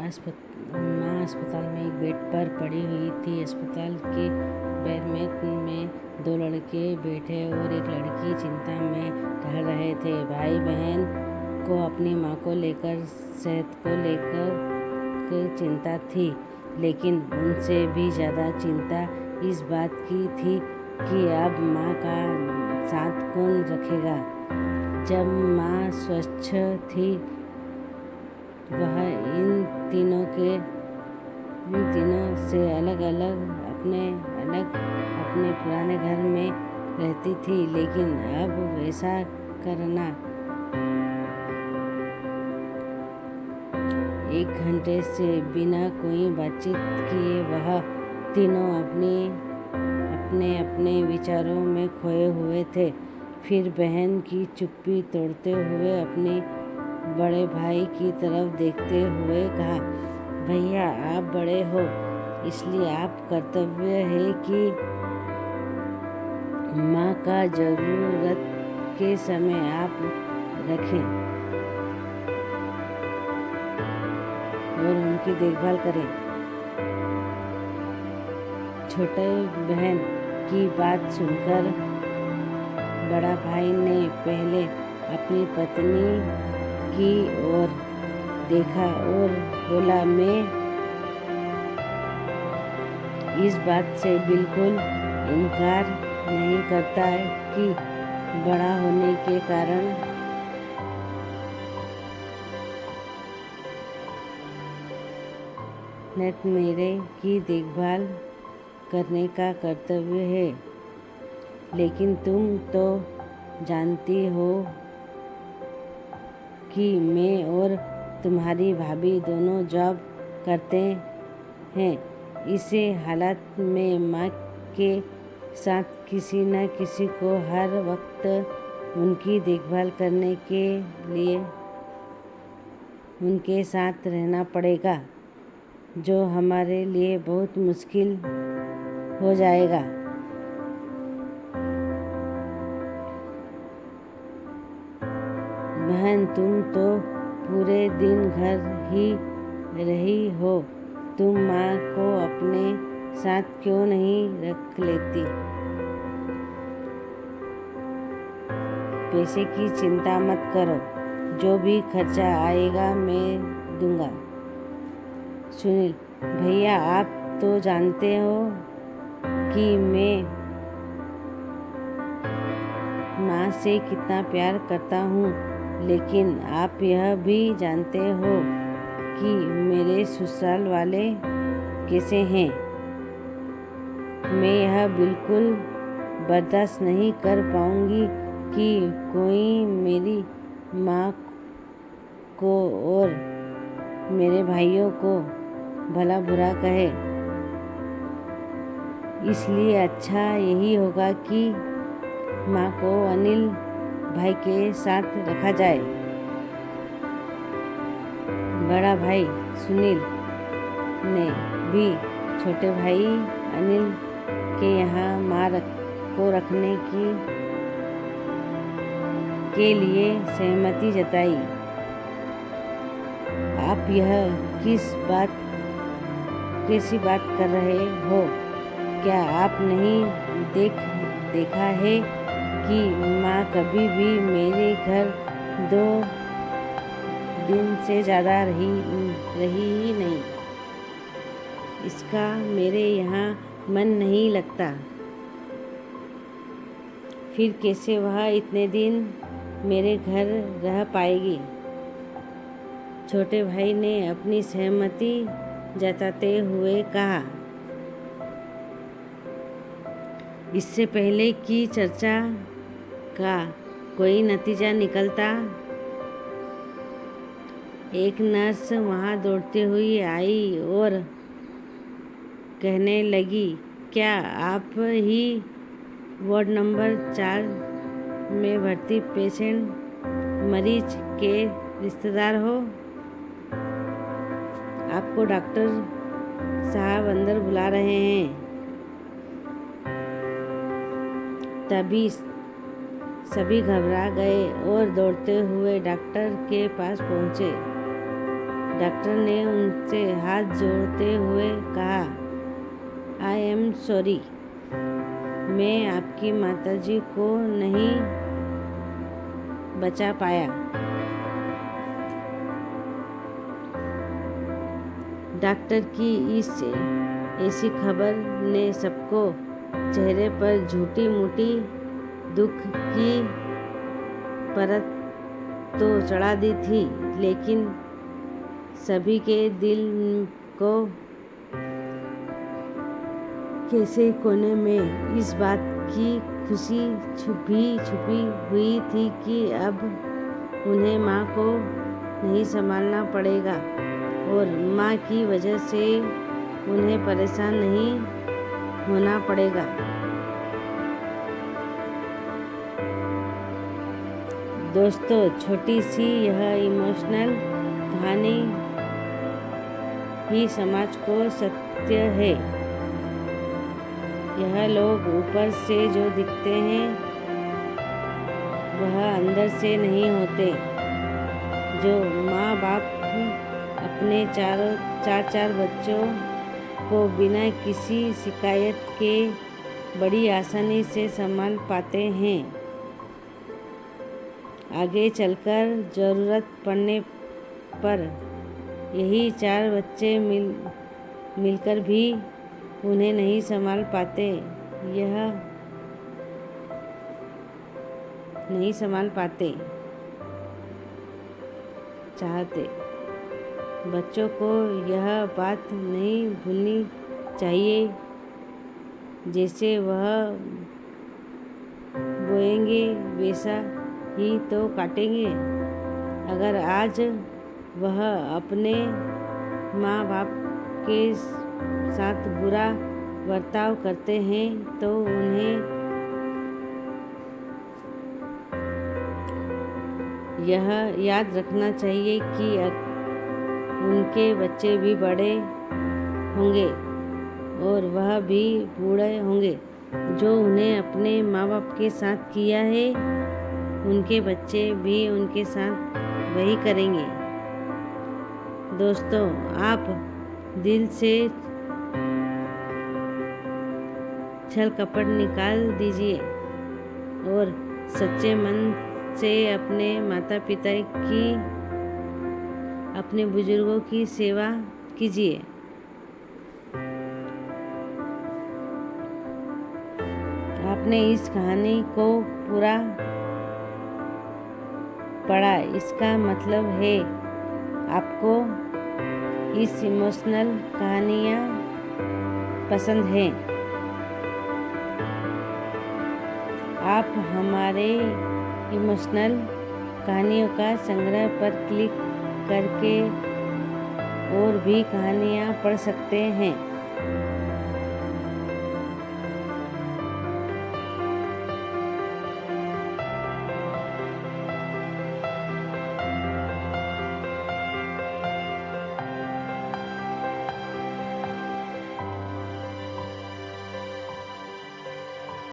माँ अस्पताल में एक बेड पर पड़ी हुई थी। अस्पताल के बेड में दो लड़के बैठे और एक लड़की चिंता में ढल रहे थे। भाई बहन को अपनी माँ को लेकर, सेहत को लेकर चिंता थी, लेकिन उनसे भी ज़्यादा चिंता इस बात की थी कि अब माँ का साथ कौन रखेगा। जब माँ स्वस्थ थी, वह इन तीनों से अलग अपने पुराने घर में रहती थी, लेकिन अब वैसा करना 1 घंटे से बिना कोई बातचीत किए वह तीनों अपने विचारों में खोए हुए थे। फिर बहन की चुप्पी तोड़ते हुए अपने बड़े भाई की तरफ देखते हुए कहा, भैया आप बड़े हो, इसलिए आप कर्तव्य है कि माँ का जरूरत के समय आप रखें और उनकी देखभाल करें। छोटे बहन की बात सुनकर बड़ा भाई ने पहले अपनी पत्नी की ओर देखा और बोला, मैं इस बात से बिल्कुल इनकार नहीं करता कि बड़ा होने के कारण मेरे की देखभाल करने का कर्तव्य है, लेकिन तुम तो जानती हो कि मैं और तुम्हारी भाभी दोनों जॉब करते हैं। इसे हालात में माँ के साथ किसी न किसी को हर वक्त उनकी देखभाल करने के लिए उनके साथ रहना पड़ेगा, जो हमारे लिए बहुत मुश्किल हो जाएगा। बहन, तुम तो पूरे दिन घर ही रही हो, तुम माँ को अपने साथ क्यों नहीं रख लेती? पैसे की चिंता मत करो, जो भी खर्चा आएगा मैं दूंगा। सुनील, भैया आप तो जानते हो कि मैं माँ से कितना प्यार करता हूँ, लेकिन आप यह भी जानते हो कि मेरे ससुराल वाले कैसे हैं। मैं यह बिल्कुल बर्दाश्त नहीं कर पाऊंगी कि कोई मेरी माँ को और मेरे भाइयों को भला बुरा कहे। इसलिए अच्छा यही होगा कि माँ को अनिल भाई के साथ रखा जाए। बड़ा भाई सुनील ने भी छोटे भाई अनिल के यहाँ माँ को रखने के लिए सहमति जताई। आप यह कैसी बात कर रहे हो? क्या आप नहीं देखा है कि माँ कभी भी मेरे घर 2 दिन से ज़्यादा रही ही नहीं। इसका मेरे यहाँ मन नहीं लगता। फिर कैसे वह इतने दिन मेरे घर रह पाएगी? छोटे भाई ने अपनी सहमति जताते हुए कहा। इससे पहले कि चर्चा का कोई नतीजा निकलता, एक नर्स वहाँ दौड़ती हुई आई और कहने लगी, क्या आप ही वार्ड नंबर 4 में भर्ती मरीज के रिश्तेदार हो? आपको डॉक्टर साहब अंदर बुला रहे हैं। तभी सभी घबरा गए और दौड़ते हुए डॉक्टर के पास पहुँचे। डॉक्टर ने उनसे हाथ जोड़ते हुए कहा, आई एम सॉरी, मैं आपकी माताजी को नहीं बचा पाया। डॉक्टर की इस ऐसी खबर ने सबको चेहरे पर झूठी मूठी दुख की परत तो चढ़ा दी थी, लेकिन सभी के दिल को कैसे कोने में इस बात की खुशी छुपी हुई थी कि अब उन्हें माँ को नहीं संभालना पड़ेगा और माँ की वजह से उन्हें परेशान नहीं होना पड़ेगा। दोस्तों, छोटी सी यह इमोशनल कहानी ही समाज को सत्य है। यह लोग ऊपर से जो दिखते हैं वह अंदर से नहीं होते। जो माँ बाप अपने चार बच्चों को बिना किसी शिकायत के बड़ी आसानी से संभाल पाते हैं, आगे चलकर ज़रूरत पड़ने पर यही 4 बच्चे मिलकर भी उन्हें नहीं संभाल पाते। नहीं संभाल पाते चाहते। बच्चों को यह बात नहीं भूलनी चाहिए, जैसे वह बोएंगे वैसा ही तो काटेंगे। अगर आज वह अपने माँ बाप के साथ बुरा बर्ताव करते हैं तो उन्हें यह याद रखना चाहिए कि उनके बच्चे भी बड़े होंगे और वह भी बूढ़े होंगे। जो उन्हें अपने माँ बाप के साथ किया है, उनके बच्चे भी उनके साथ वही करेंगे। दोस्तों, आप दिल से छल कपट निकाल दीजिए और सच्चे मन से अपने माता पिता की, अपने बुजुर्गों की सेवा कीजिए। आपने इस कहानी को पूरा पढ़ा, इसका मतलब है आपको इस इमोशनल कहानियाँ पसंद हैं। आप हमारे इमोशनल कहानियों का संग्रह पर क्लिक करके और भी कहानियाँ पढ़ सकते हैं।